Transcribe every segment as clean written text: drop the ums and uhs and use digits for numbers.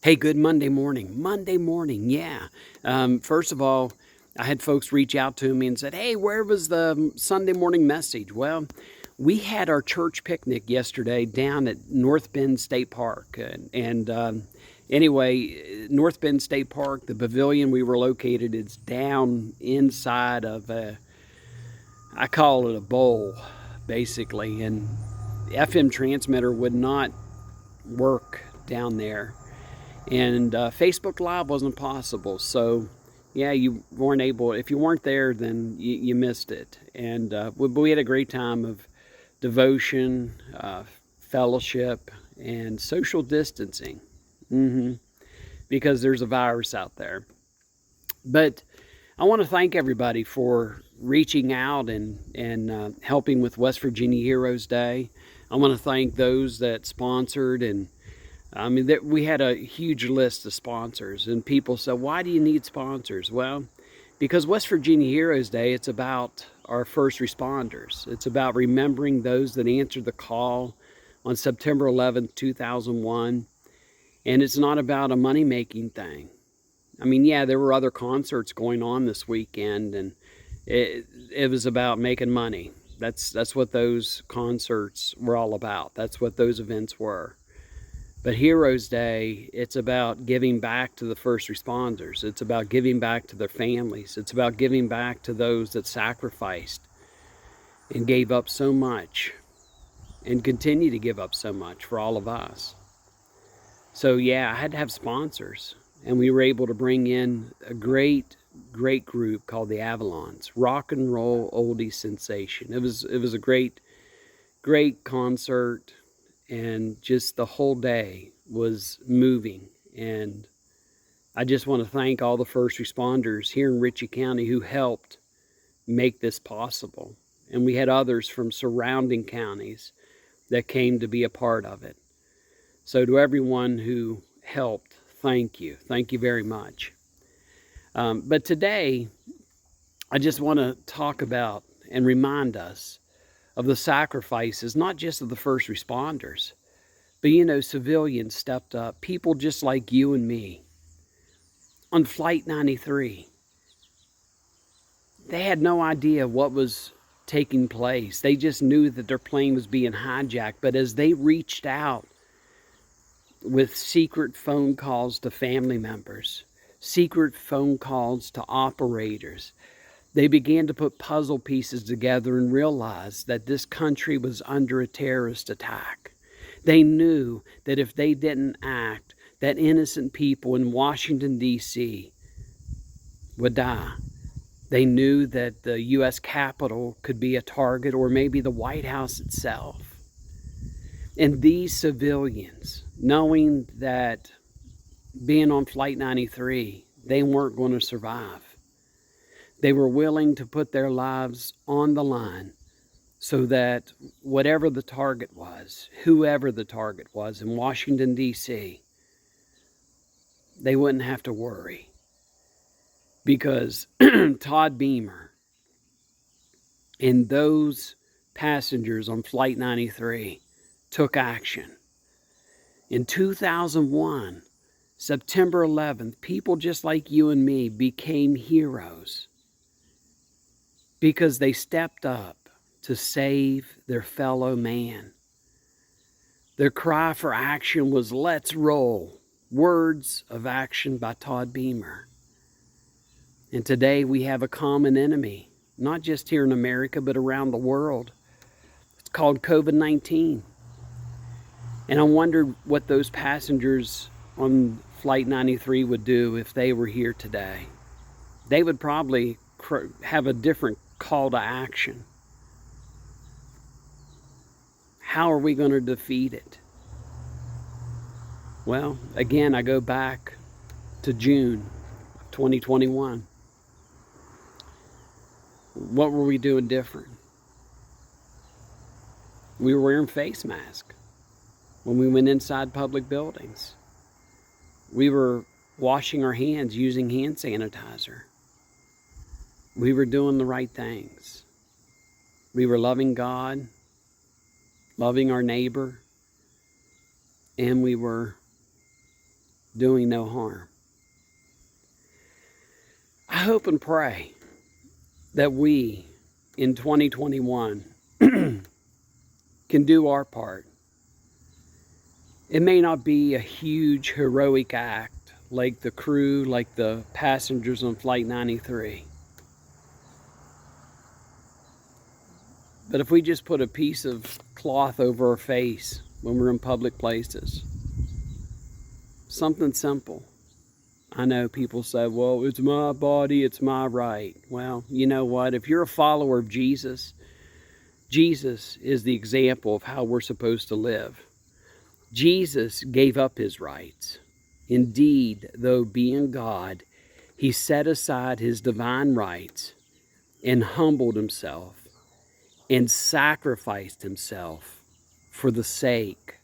Hey, good Monday morning. Monday morning, yeah. First of all, I had folks reach out to me and said, "Hey, where was the Sunday morning message?" Well, we had our church picnic yesterday down at North Bend State Park. Anyway, North Bend State Park, the pavilion we were located, is down inside of I call it a bowl, basically. And the FM transmitter would not work down there, and Facebook Live wasn't possible. So, yeah, you weren't able. If you weren't there, then you missed it. And we had a great time of devotion, fellowship, and social distancing. hmm Because there's a virus out there. But I want to thank everybody for reaching out and helping with West Virginia Heroes Day. I want to thank those that sponsored, and we had a huge list of sponsors, and people said, "Why do you need sponsors?" Well, because West Virginia Heroes Day, it's about our first responders. It's about remembering those that answered the call on September 11th, 2001. And it's not about a money-making thing. Yeah, there were other concerts going on this weekend, and it was about making money. That's what those concerts were all about. That's what those events were. But Heroes Day, it's about giving back to the first responders. It's about giving back to their families. It's about giving back to those that sacrificed and gave up so much and continue to give up so much for all of us. So yeah, I had to have sponsors, and we were able to bring in a great group called the Avalons, rock and roll oldie sensation. It was a great concert, and just the whole day was moving. And I just want to thank all the first responders here in Ritchie County who helped make this possible. And we had others from surrounding counties that came to be a part of it. So to everyone who helped, thank you. Thank you very much. But today, I just want to talk about and remind us of the sacrifices, not just of the first responders, but civilians stepped up, people just like you and me. On Flight 93, they had no idea what was taking place. They just knew that their plane was being hijacked. But as they reached out with secret phone calls to family members, secret phone calls to operators, they began to put puzzle pieces together and realize that this country was under a terrorist attack. They knew that if they didn't act, that innocent people in Washington, D.C. would die. They knew that the U.S. Capitol could be a target, or maybe the White House itself. And these civilians, knowing that being on Flight 93, they weren't going to survive, they were willing to put their lives on the line so that whatever the target was, whoever the target was in Washington, D.C., they wouldn't have to worry. Because Todd Beamer and those passengers on Flight 93 took action. In 2001, September 11th, people just like you and me became heroes because they stepped up to save their fellow man. Their cry for action was, "Let's roll." Words of action by Todd Beamer. And today we have a common enemy, not just here in America, but around the world. It's called COVID-19. And I wondered what those passengers on Flight 93 would do if they were here today. They would probably have a different call to action. How are we going to defeat it? Well, again, I go back to June 2021. What were we doing different? We were wearing face masks when we went inside public buildings. We were washing our hands using hand sanitizer. We were doing the right things. We were loving God, loving our neighbor, and we were doing no harm. I hope and pray that we, in 2021, can do our part. It may not be a huge heroic act like the crew, like the passengers on Flight 93. But if we just put a piece of cloth over our face when we're in public places, something simple. I know people say, well, it's my body, it's my right. Well, you know what? If you're a follower of Jesus, Jesus is the example of how we're supposed to live. Jesus gave up his rights. Indeed, though being God, he set aside his divine rights and humbled himself and sacrificed himself for the sake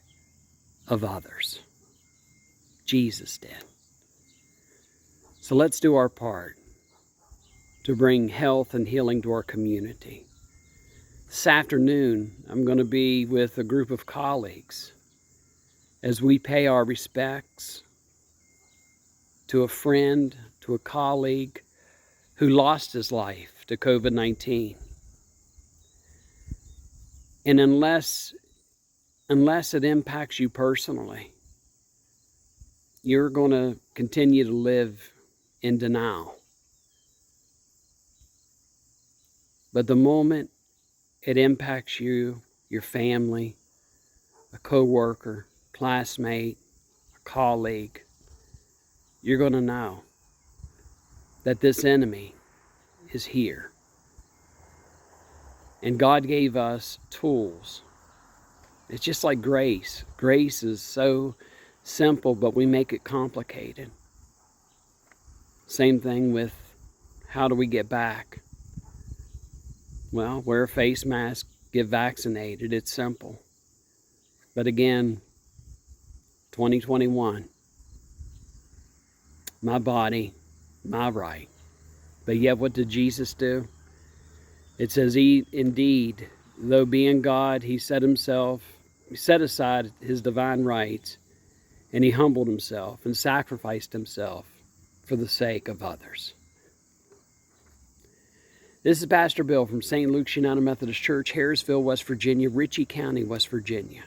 of others. Jesus did. So let's do our part to bring health and healing to our community. This afternoon, I'm going to be with a group of colleagues as we pay our respects to a friend, to a colleague who lost his life to COVID-19. And unless it impacts you personally, you're going to continue to live in denial. But the moment it impacts you, your family, a coworker, classmate, a colleague, you're going to know that this enemy is here. And God gave us tools. It's just like grace. Grace is so simple, but we make it complicated. Same thing with how do we get back? Well, wear a face mask, get vaccinated. It's simple. But again, 2021, my body, my right. But yet what did Jesus do? It says, indeed, though being God, he set aside his divine rights, and he humbled himself and sacrificed himself for the sake of others. This is Pastor Bill from St. Luke's United Methodist Church, Harrisville, West Virginia, Ritchie County, West Virginia.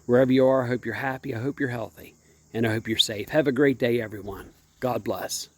Wherever you are, I hope you're happy, I hope you're healthy, and I hope you're safe. Have a great day, everyone. God bless.